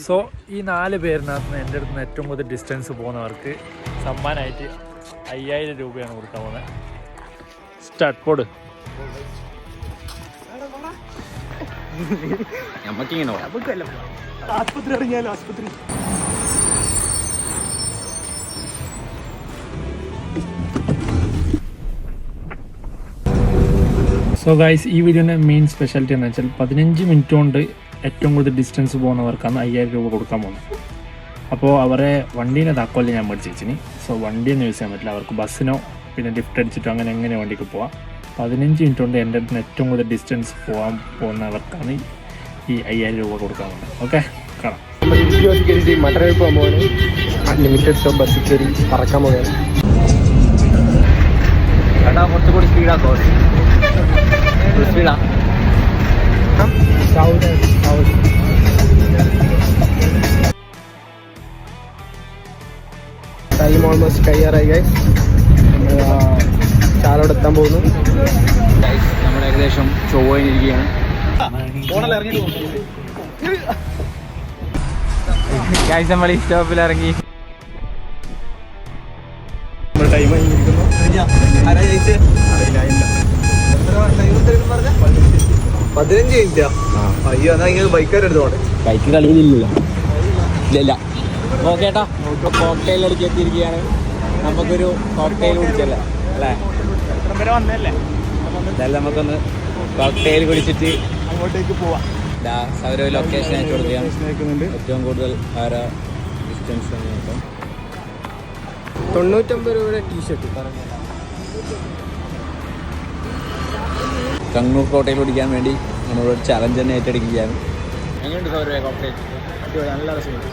So ഈ 4 പേരിനകത്ത് എൻ്റെ അടുത്ത് നിന്ന് ഏറ്റവും കൂടുതൽ ഡിസ്റ്റൻസ് പോകുന്നവർക്ക് സമ്മാനമായിട്ട് 5000 രൂപയാണ് കൊടുക്കാൻ പോകുന്നത്. സ്റ്റാർട്ട് പോട്. ആസ്പത്രി ഇറങ്ങിയാലോ ആസ്പത്രി. സോ ഗൈസ്, ഈ വീഡിയോൻ്റെ മെയിൻ സ്പെഷ്യാലിറ്റി എന്ന് വെച്ചാൽ 15 മിനിറ്റ് കൊണ്ട് ഏറ്റവും കൂടുതൽ ഡിസ്റ്റൻസ് പോകുന്നവർക്കാണ് 5000 രൂപ കൊടുക്കാൻ പോകുന്നത്. അപ്പോൾ അവരെ വണ്ടീനെ താക്കോല് ഞാൻ മേടിച്ചിന്. സോ വണ്ടിയൊന്നും യൂസ് ചെയ്യാൻ പറ്റില്ല. അവർക്ക് ബസ്സിനോ പിന്നെ ലിഫ്റ്റ് അടിച്ചിട്ടോ അങ്ങനെ വണ്ടിക്ക് പോവാം. 15 മിനിറ്റ് കൊണ്ട് എൻ്റെ അടുത്ത് ഏറ്റവും കൂടുതൽ ഡിസ്റ്റൻസ് പോകാൻ പോകുന്നവർക്കാണ് ഈ 5000 രൂപ കൊടുക്കാൻ പോകുന്നത്. ഓക്കെ, കാണാം. മട്ടന്നൂർ പോകാൻ പോവാണ്. അൺലിമിറ്റഡ് സ്റ്റോപ്പ് ബസ്സിൽ കയറി പറക്കാൻ പോവുകയാണ്. ചേട്ടാ കുറച്ചുകൂടി സ്പീഡാക്കോ. സ്പീഡാ ടൈം ഓൾമോസ്റ്റ് കഴിയാറായി ഗൈസ്. ചാലോടെ എത്താൻ പോകുന്നു. നമ്മൾ ഏകദേശം ചൊവ്വയിലിരിക്കുകയാണ്. ഗൈസ് നമ്മൾ ഈ സ്റ്റോപ്പിൽ ഇറങ്ങി. ടൈം കഴിഞ്ഞിരിക്കുന്നു. 15 മിനിറ്റാ. അയ്യോ, എന്നാ ഇങ്ങനെ ബൈക്കാരെടുത്ത് പോകട്ടെ. ബൈക്ക് കളിയില്ലല്ലോ. ഇല്ല ഓക്കെ ഏട്ടാ, കോക്ടെയിൽ അടിച്ച് എത്തിയിരിക്കുകയാണ്. നമുക്കൊരു കോക്ടെയിൽ കുടിച്ചല്ലേ അല്ലേ? എന്തായാലും നമുക്കൊന്ന് കോക്ടെയിൽ കുടിച്ചിട്ട് അങ്ങോട്ടേക്ക് പോവാം. ഒരു ലൊക്കേഷൻ അയച്ചു കൊടുക്കുകയാണ്. ഏറ്റവും കൂടുതൽ ആരാ ഡിസ്റ്റൻസ് നോക്കാം. 99 രൂപയുടെ ടീഷർട്ട് പറഞ്ഞു. കണ്ണൂർ കോട്ടയിൽ ഓടിക്കാൻ വേണ്ടി നമ്മളൊരു ചലഞ്ച് തന്നെ ഏറ്റെടുക്കുകയാണ്. എങ്ങനെയുണ്ട് സൗരഭ്യ കോട്ടയിൽ? നല്ല രസമുണ്ട്.